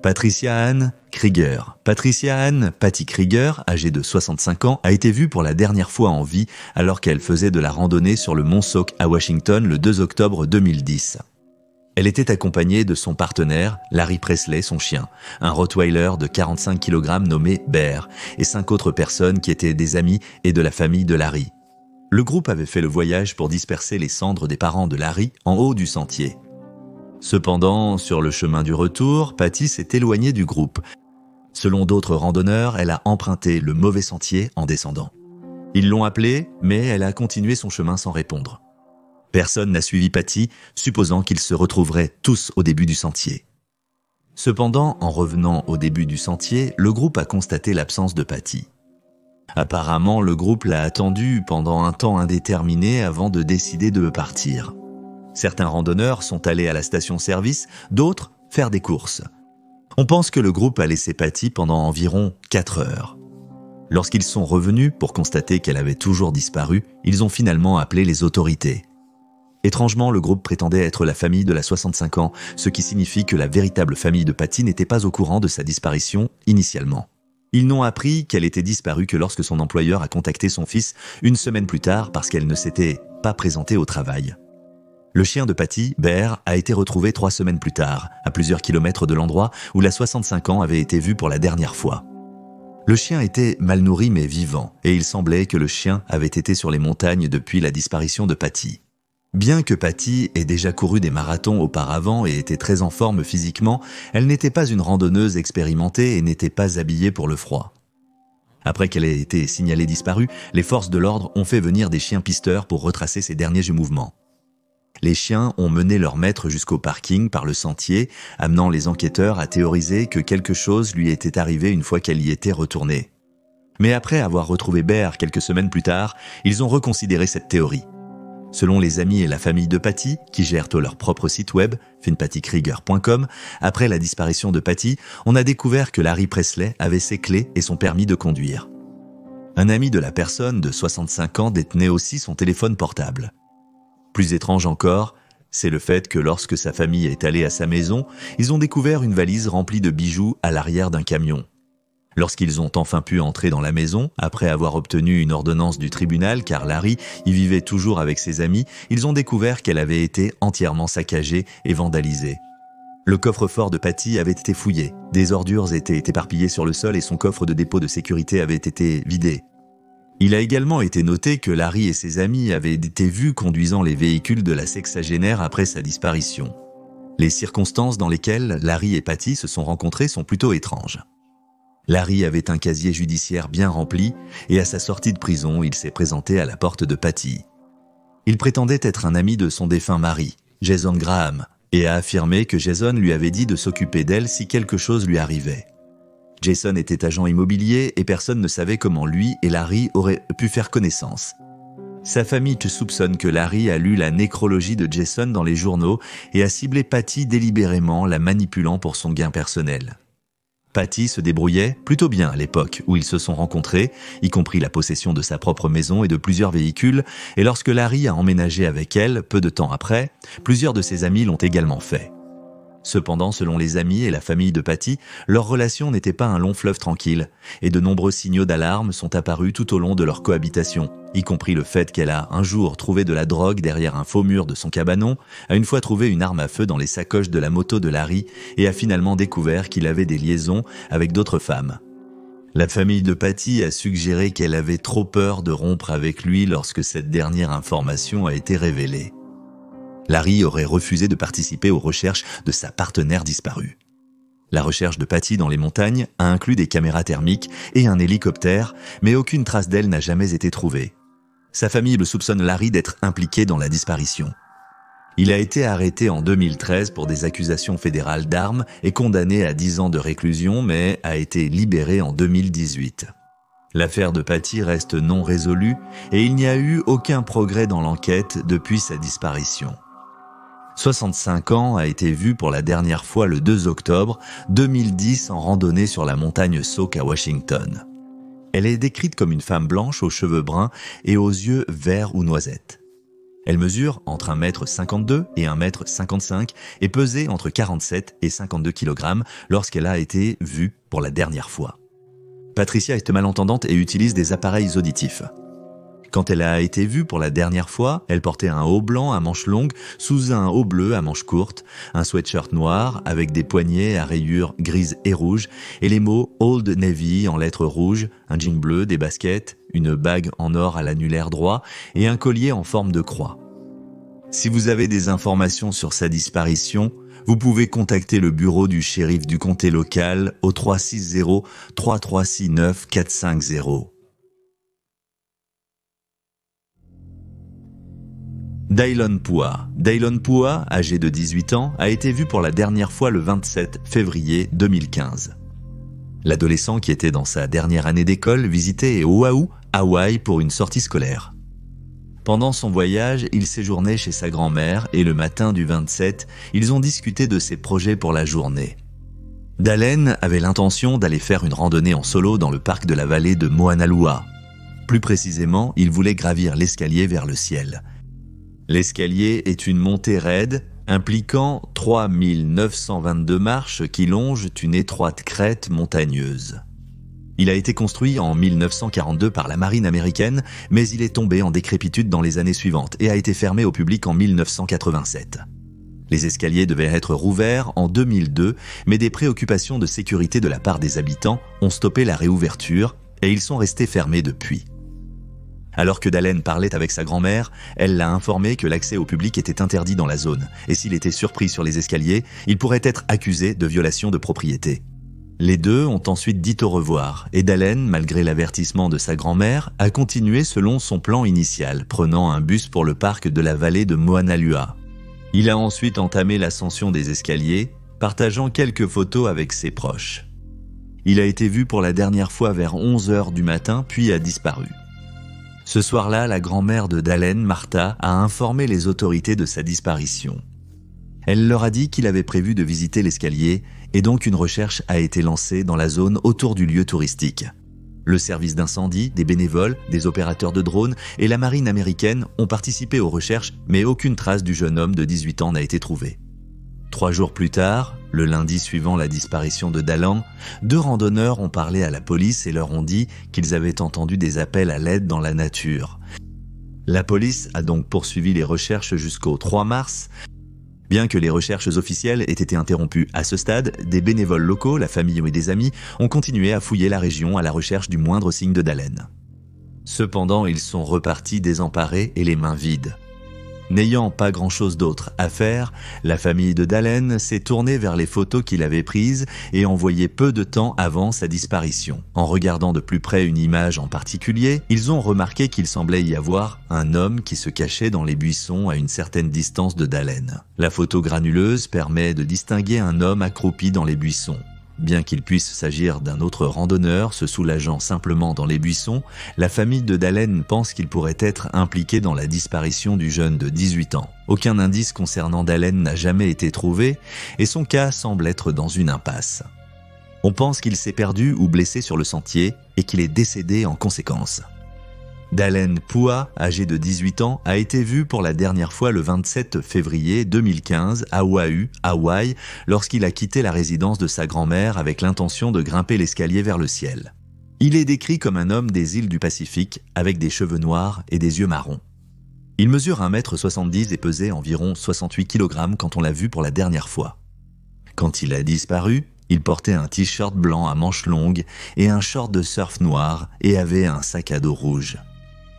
Patricia Ann Krieger. Patricia Ann Patty Krieger, âgée de 65 ans, a été vue pour la dernière fois en vie alors qu'elle faisait de la randonnée sur le mont Sauk à Washington le 2 octobre 2010. Elle était accompagnée de son partenaire, Larry Presley, son chien, un Rottweiler de 45 kg nommé Bear, et 5 autres personnes qui étaient des amis et de la famille de Larry. Le groupe avait fait le voyage pour disperser les cendres des parents de Larry en haut du sentier. Cependant, sur le chemin du retour, Patty s'est éloignée du groupe. Selon d'autres randonneurs, elle a emprunté le mauvais sentier en descendant. Ils l'ont appelée, mais elle a continué son chemin sans répondre. Personne n'a suivi Patty, supposant qu'ils se retrouveraient tous au début du sentier. Cependant, en revenant au début du sentier, le groupe a constaté l'absence de Patty. Apparemment, le groupe l'a attendue pendant un temps indéterminé avant de décider de partir. Certains randonneurs sont allés à la station-service, d'autres faire des courses. On pense que le groupe a laissé Patty pendant environ 4 heures. Lorsqu'ils sont revenus pour constater qu'elle avait toujours disparu, ils ont finalement appelé les autorités. Étrangement, le groupe prétendait être la famille de la 65 ans, ce qui signifie que la véritable famille de Patty n'était pas au courant de sa disparition initialement. Ils n'ont appris qu'elle était disparue que lorsque son employeur a contacté son fils une semaine plus tard parce qu'elle ne s'était pas présentée au travail. Le chien de Patty, Bear, a été retrouvé 3 semaines plus tard, à plusieurs kilomètres de l'endroit où la 65 ans avait été vue pour la dernière fois. Le chien était mal nourri mais vivant, et il semblait que le chien avait été sur les montagnes depuis la disparition de Patty. Bien que Patty ait déjà couru des marathons auparavant et était très en forme physiquement, elle n'était pas une randonneuse expérimentée et n'était pas habillée pour le froid. Après qu'elle ait été signalée disparue, les forces de l'ordre ont fait venir des chiens pisteurs pour retracer ses derniers mouvements. Les chiens ont mené leur maître jusqu'au parking par le sentier, amenant les enquêteurs à théoriser que quelque chose lui était arrivé une fois qu'elle y était retournée. Mais après avoir retrouvé Bear quelques semaines plus tard, ils ont reconsidéré cette théorie. Selon les amis et la famille de Patty, qui gèrent leur propre site web, finpattykrieger.com, après la disparition de Patty, on a découvert que Larry Presley avait ses clés et son permis de conduire. Un ami de la personne de 65 ans détenait aussi son téléphone portable. Plus étrange encore, c'est le fait que lorsque sa famille est allée à sa maison, ils ont découvert une valise remplie de bijoux à l'arrière d'un camion. Lorsqu'ils ont enfin pu entrer dans la maison, après avoir obtenu une ordonnance du tribunal car Larry y vivait toujours avec ses amis, ils ont découvert qu'elle avait été entièrement saccagée et vandalisée. Le coffre-fort de Patty avait été fouillé, des ordures étaient éparpillées sur le sol et son coffre de dépôt de sécurité avait été vidé. Il a également été noté que Larry et ses amis avaient été vus conduisant les véhicules de la sexagénaire après sa disparition. Les circonstances dans lesquelles Larry et Patty se sont rencontrés sont plutôt étranges. Larry avait un casier judiciaire bien rempli et à sa sortie de prison, il s'est présenté à la porte de Patty. Il prétendait être un ami de son défunt mari, Jason Graham, et a affirmé que Jason lui avait dit de s'occuper d'elle si quelque chose lui arrivait. Jason était agent immobilier et personne ne savait comment lui et Larry auraient pu faire connaissance. Sa famille soupçonne que Larry a lu la nécrologie de Jason dans les journaux et a ciblé Patty délibérément, la manipulant pour son gain personnel. Patty se débrouillait plutôt bien à l'époque où ils se sont rencontrés, y compris la possession de sa propre maison et de plusieurs véhicules, et lorsque Larry a emménagé avec elle, peu de temps après, plusieurs de ses amis l'ont également fait. Cependant, selon les amis et la famille de Patty, leur relation n'était pas un long fleuve tranquille, et de nombreux signaux d'alarme sont apparus tout au long de leur cohabitation, y compris le fait qu'elle a un jour trouvé de la drogue derrière un faux mur de son cabanon, a une fois trouvé une arme à feu dans les sacoches de la moto de Larry et a finalement découvert qu'il avait des liaisons avec d'autres femmes. La famille de Patty a suggéré qu'elle avait trop peur de rompre avec lui lorsque cette dernière information a été révélée. Larry aurait refusé de participer aux recherches de sa partenaire disparue. La recherche de Patty dans les montagnes a inclus des caméras thermiques et un hélicoptère, mais aucune trace d'elle n'a jamais été trouvée. Sa famille le soupçonne Larry d'être impliqué dans la disparition. Il a été arrêté en 2013 pour des accusations fédérales d'armes et condamné à 10 ans de réclusion, mais a été libéré en 2018. L'affaire de Patty reste non résolue et il n'y a eu aucun progrès dans l'enquête depuis sa disparition. 65 ans a été vue pour la dernière fois le 2 octobre 2010 en randonnée sur la montagne Sauk à Washington. Elle est décrite comme une femme blanche aux cheveux bruns et aux yeux verts ou noisettes. Elle mesure entre 1,52 m et 1,55 m et pesait entre 47 et 52 kg lorsqu'elle a été vue pour la dernière fois. Patricia est malentendante et utilise des appareils auditifs. Quand elle a été vue pour la dernière fois, elle portait un haut blanc à manches longues sous un haut bleu à manches courtes, un sweatshirt noir avec des poignets à rayures grises et rouges et les mots Old Navy en lettres rouges, un jean bleu, des baskets, une bague en or à l'annulaire droit et un collier en forme de croix. Si vous avez des informations sur sa disparition, vous pouvez contacter le bureau du shérif du comté local au 360 3369 450. Daylon Pua. Daylon Pua, âgé de 18 ans, a été vu pour la dernière fois le 27 février 2015. L'adolescent qui était dans sa dernière année d'école visitait Oahu, Hawaï pour une sortie scolaire. Pendant son voyage, il séjournait chez sa grand-mère et le matin du 27, ils ont discuté de ses projets pour la journée. Dalen avait l'intention d'aller faire une randonnée en solo dans le parc de la vallée de Moana Lua. Plus précisément, il voulait gravir l'escalier vers le ciel. L'escalier est une montée raide impliquant 3922 marches qui longent une étroite crête montagneuse. Il a été construit en 1942 par la marine américaine, mais il est tombé en décrépitude dans les années suivantes et a été fermé au public en 1987. Les escaliers devaient être rouverts en 2002, mais des préoccupations de sécurité de la part des habitants ont stoppé la réouverture et ils sont restés fermés depuis. Alors que Dalen parlait avec sa grand-mère, elle l'a informé que l'accès au public était interdit dans la zone, et s'il était surpris sur les escaliers, il pourrait être accusé de violation de propriété. Les deux ont ensuite dit au revoir, et Dalen, malgré l'avertissement de sa grand-mère, a continué selon son plan initial, prenant un bus pour le parc de la vallée de Moana Lua. Il a ensuite entamé l'ascension des escaliers, partageant quelques photos avec ses proches. Il a été vu pour la dernière fois vers 11 h du matin, puis a disparu. Ce soir-là, la grand-mère de Dalen, Martha, a informé les autorités de sa disparition. Elle leur a dit qu'il avait prévu de visiter l'escalier et donc une recherche a été lancée dans la zone autour du lieu touristique. Le service d'incendie, des bénévoles, des opérateurs de drones et la marine américaine ont participé aux recherches, mais aucune trace du jeune homme de 18 ans n'a été trouvée. 3 jours plus tard, le lundi suivant la disparition de Dalan, 2 randonneurs ont parlé à la police et leur ont dit qu'ils avaient entendu des appels à l'aide dans la nature. La police a donc poursuivi les recherches jusqu'au 3 mars. Bien que les recherches officielles aient été interrompues à ce stade, des bénévoles locaux, la famille et des amis ont continué à fouiller la région à la recherche du moindre signe de Dalen. Cependant, ils sont repartis désemparés et les mains vides. N'ayant pas grand-chose d'autre à faire, la famille de Dalen s'est tournée vers les photos qu'il avait prises et envoyées peu de temps avant sa disparition. En regardant de plus près une image en particulier, ils ont remarqué qu'il semblait y avoir un homme qui se cachait dans les buissons à une certaine distance de Dalen. La photo granuleuse permet de distinguer un homme accroupi dans les buissons. Bien qu'il puisse s'agir d'un autre randonneur se soulageant simplement dans les buissons, la famille de Dalen pense qu'il pourrait être impliqué dans la disparition du jeune de 18 ans. Aucun indice concernant Dalen n'a jamais été trouvé et son cas semble être dans une impasse. On pense qu'il s'est perdu ou blessé sur le sentier et qu'il est décédé en conséquence. Dalen Pua, âgé de 18 ans, a été vu pour la dernière fois le 27 février 2015 à Oahu, Hawaï, lorsqu'il a quitté la résidence de sa grand-mère avec l'intention de grimper l'escalier vers le ciel. Il est décrit comme un homme des îles du Pacifique, avec des cheveux noirs et des yeux marrons. Il mesure 1,70 m et pesait environ 68 kg quand on l'a vu pour la dernière fois. Quand il a disparu, il portait un t-shirt blanc à manches longues et un short de surf noir et avait un sac à dos rouge.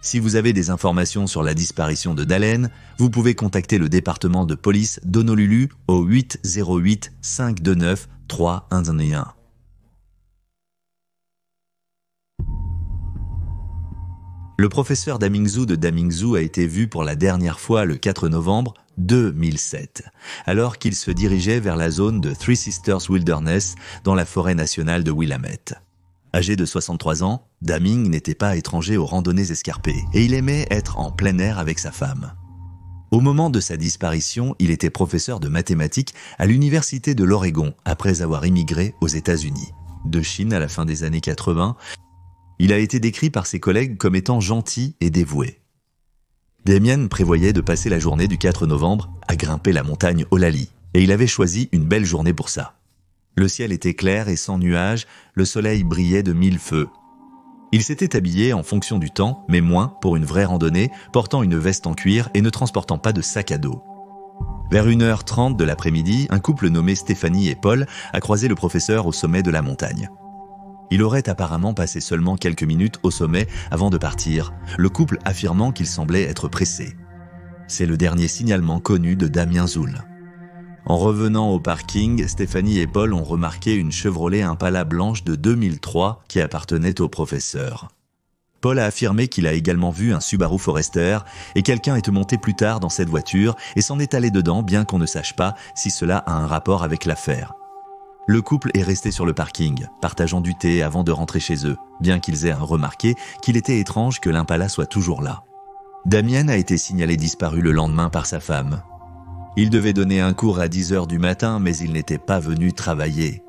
Si vous avez des informations sur la disparition de Dalen, vous pouvez contacter le département de police d'Honolulu au 808 529 3111. Le professeur Damingzhu de Damingzhu a été vu pour la dernière fois le 4 novembre 2007, alors qu'il se dirigeait vers la zone de Three Sisters Wilderness dans la forêt nationale de Willamette. Âgé de 63 ans, Daming n'était pas étranger aux randonnées escarpées et il aimait être en plein air avec sa femme. Au moment de sa disparition, il était professeur de mathématiques à l'université de l'Oregon après avoir immigré aux États-Unis. De Chine à la fin des années 80, il a été décrit par ses collègues comme étant gentil et dévoué. Damien prévoyait de passer la journée du 4 novembre à grimper la montagne Olali, et il avait choisi une belle journée pour ça. Le ciel était clair et sans nuages, le soleil brillait de mille feux. Il s'était habillé en fonction du temps, mais moins pour une vraie randonnée, portant une veste en cuir et ne transportant pas de sac à dos. Vers 1h30 de l'après-midi, un couple nommé Stéphanie et Paul a croisé le professeur au sommet de la montagne. Il aurait apparemment passé seulement quelques minutes au sommet avant de partir, le couple affirmant qu'il semblait être pressé. C'est le dernier signalement connu de Damien Zoul. En revenant au parking, Stéphanie et Paul ont remarqué une Chevrolet Impala blanche de 2003 qui appartenait au professeur. Paul a affirmé qu'il a également vu un Subaru Forester et quelqu'un est monté plus tard dans cette voiture et s'en est allé dedans bien qu'on ne sache pas si cela a un rapport avec l'affaire. Le couple est resté sur le parking, partageant du thé avant de rentrer chez eux, bien qu'ils aient remarqué qu'il était étrange que l'Impala soit toujours là. Damien a été signalé disparu le lendemain par sa femme. Il devait donner un cours à 10h du matin, mais il n'était pas venu travailler.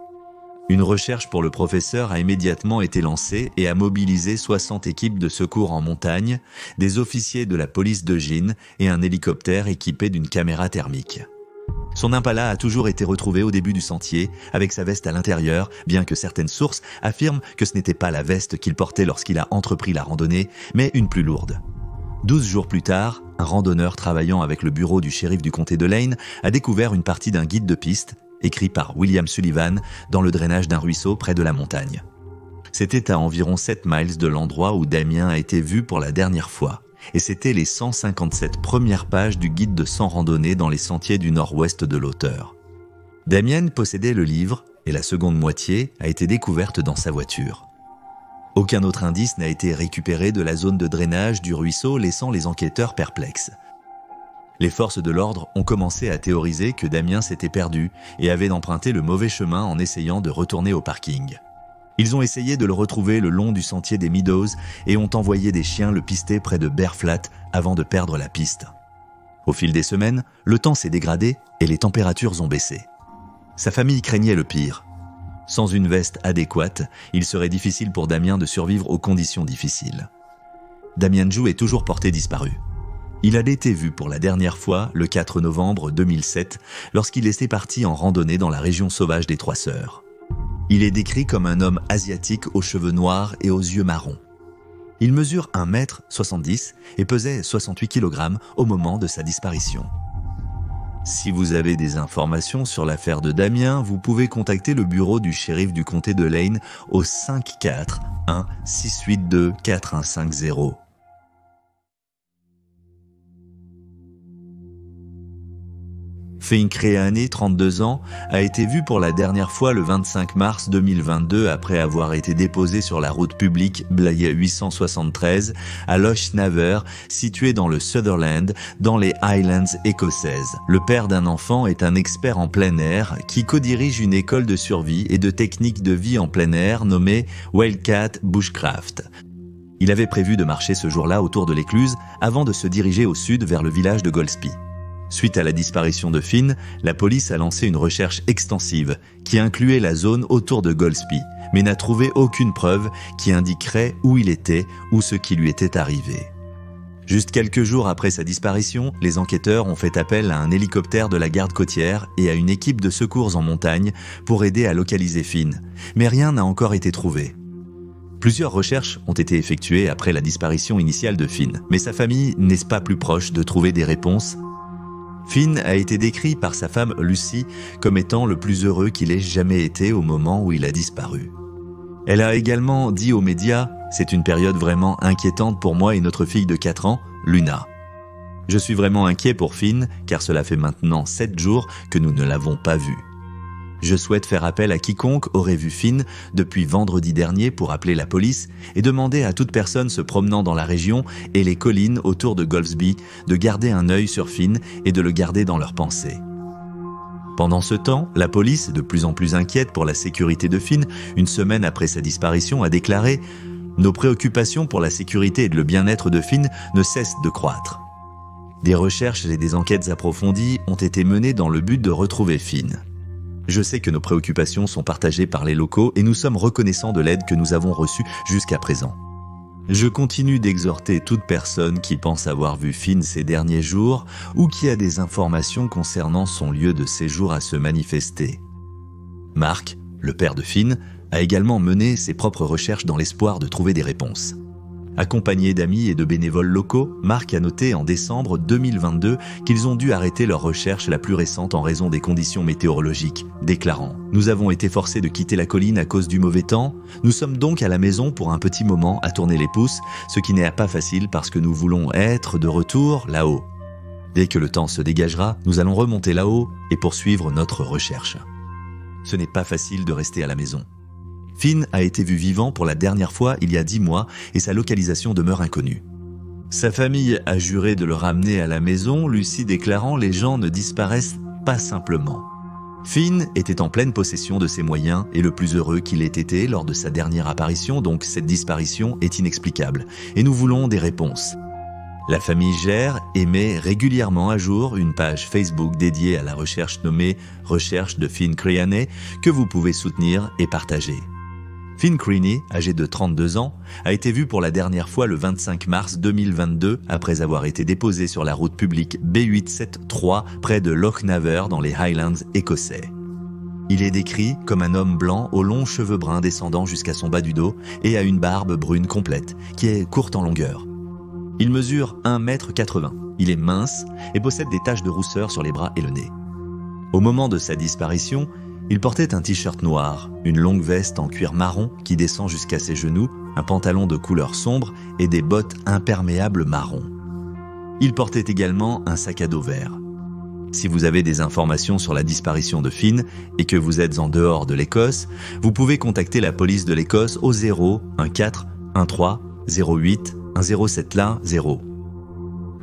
Une recherche pour le professeur a immédiatement été lancée et a mobilisé 60 équipes de secours en montagne, des officiers de la police d'Eugene et un hélicoptère équipé d'une caméra thermique. Son Impala a toujours été retrouvé au début du sentier, avec sa veste à l'intérieur, bien que certaines sources affirment que ce n'était pas la veste qu'il portait lorsqu'il a entrepris la randonnée, mais une plus lourde. 12 jours plus tard, un randonneur travaillant avec le bureau du shérif du comté de Lane a découvert une partie d'un guide de piste, écrit par William Sullivan, dans le drainage d'un ruisseau près de la montagne. C'était à environ 7 miles de l'endroit où Damien a été vu pour la dernière fois. Et c'était les 157 premières pages du guide de 100 randonnées dans les sentiers du nord-ouest de l'auteur. Damien possédait le livre et la seconde moitié a été découverte dans sa voiture. Aucun autre indice n'a été récupéré de la zone de drainage du ruisseau, laissant les enquêteurs perplexes. Les forces de l'ordre ont commencé à théoriser que Damien s'était perdu et avait emprunté le mauvais chemin en essayant de retourner au parking. Ils ont essayé de le retrouver le long du sentier des Meadows et ont envoyé des chiens le pister près de Bear Flat avant de perdre la piste. Au fil des semaines, le temps s'est dégradé et les températures ont baissé. Sa famille craignait le pire. Sans une veste adéquate, il serait difficile pour Damien de survivre aux conditions difficiles. Damien Jou est toujours porté disparu. Il a été vu pour la dernière fois le 4 novembre 2007 lorsqu'il était parti en randonnée dans la région sauvage des Trois Sœurs. Il est décrit comme un homme asiatique aux cheveux noirs et aux yeux marrons. Il mesure 1,70 m et pesait 68 kg au moment de sa disparition. Si vous avez des informations sur l'affaire de Damien, vous pouvez contacter le bureau du shérif du comté de Lane au 541 682 4150. Finn Creaney, 32 ans, a été vu pour la dernière fois le 25 mars 2022 après avoir été déposé sur la route publique Blaye 873 à Lochnaver, située dans le Sutherland, dans les Highlands écossaises. Le père d'un enfant est un expert en plein air qui co-dirige une école de survie et de techniques de vie en plein air nommée Wildcat Bushcraft. Il avait prévu de marcher ce jour-là autour de l'écluse avant de se diriger au sud vers le village de Golspie. Suite à la disparition de Finn, la police a lancé une recherche extensive qui incluait la zone autour de Golspie, mais n'a trouvé aucune preuve qui indiquerait où il était ou ce qui lui était arrivé. Juste quelques jours après sa disparition, les enquêteurs ont fait appel à un hélicoptère de la garde côtière et à une équipe de secours en montagne pour aider à localiser Finn, mais rien n'a encore été trouvé. Plusieurs recherches ont été effectuées après la disparition initiale de Finn, mais sa famille n'est pas plus proche de trouver des réponses. Finn a été décrit par sa femme Lucy comme étant le plus heureux qu'il ait jamais été au moment où il a disparu. Elle a également dit aux médias « C'est une période vraiment inquiétante pour moi et notre fille de 4 ans, Luna. Je suis vraiment inquiet pour Finn car cela fait maintenant 7 jours que nous ne l'avons pas vu. Je souhaite faire appel à quiconque aurait vu Finn depuis vendredi dernier pour appeler la police et demander à toute personne se promenant dans la région et les collines autour de Golspie de garder un œil sur Finn et de le garder dans leurs pensées. » Pendant ce temps, la police, de plus en plus inquiète pour la sécurité de Finn, une semaine après sa disparition, a déclaré « Nos préoccupations pour la sécurité et le bien-être de Finn ne cessent de croître. » Des recherches et des enquêtes approfondies ont été menées dans le but de retrouver Finn. Je sais que nos préoccupations sont partagées par les locaux et nous sommes reconnaissants de l'aide que nous avons reçue jusqu'à présent. Je continue d'exhorter toute personne qui pense avoir vu Finn ces derniers jours ou qui a des informations concernant son lieu de séjour à se manifester. Mark, le père de Finn, a également mené ses propres recherches dans l'espoir de trouver des réponses. Accompagné d'amis et de bénévoles locaux, Mark a noté en décembre 2022 qu'ils ont dû arrêter leur recherche la plus récente en raison des conditions météorologiques, déclarant « Nous avons été forcés de quitter la colline à cause du mauvais temps. Nous sommes donc à la maison pour un petit moment à tourner les pouces, ce qui n'est pas facile parce que nous voulons être de retour là-haut. Dès que le temps se dégagera, nous allons remonter là-haut et poursuivre notre recherche. Ce n'est pas facile de rester à la maison. » Finn a été vu vivant pour la dernière fois il y a 10 mois et sa localisation demeure inconnue. Sa famille a juré de le ramener à la maison, Lucy déclarant « Les gens ne disparaissent pas simplement ». Finn était en pleine possession de ses moyens et le plus heureux qu'il ait été lors de sa dernière apparition, donc cette disparition est inexplicable et nous voulons des réponses. La famille gère et met régulièrement à jour une page Facebook dédiée à la recherche nommée « Recherche de Finn Creaney » que vous pouvez soutenir et partager. Finn Creaney, âgé de 32 ans, a été vu pour la dernière fois le 25 mars 2022 après avoir été déposé sur la route publique B873 près de Lochnaver dans les Highlands écossais. Il est décrit comme un homme blanc aux longs cheveux bruns descendant jusqu'à son bas du dos et à une barbe brune complète, qui est courte en longueur. Il mesure 1,80 m, il est mince et possède des taches de rousseur sur les bras et le nez. Au moment de sa disparition, il portait un t-shirt noir, une longue veste en cuir marron qui descend jusqu'à ses genoux, un pantalon de couleur sombre et des bottes imperméables marron. Il portait également un sac à dos vert. Si vous avez des informations sur la disparition de Finn et que vous êtes en dehors de l'Écosse, vous pouvez contacter la police de l'Écosse au 0 14 13 08 107 0.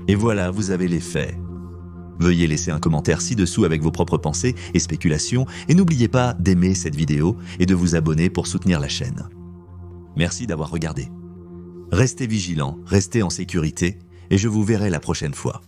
Et voilà, vous avez les faits. Veuillez laisser un commentaire ci-dessous avec vos propres pensées et spéculations et n'oubliez pas d'aimer cette vidéo et de vous abonner pour soutenir la chaîne. Merci d'avoir regardé. Restez vigilants, restez en sécurité et je vous verrai la prochaine fois.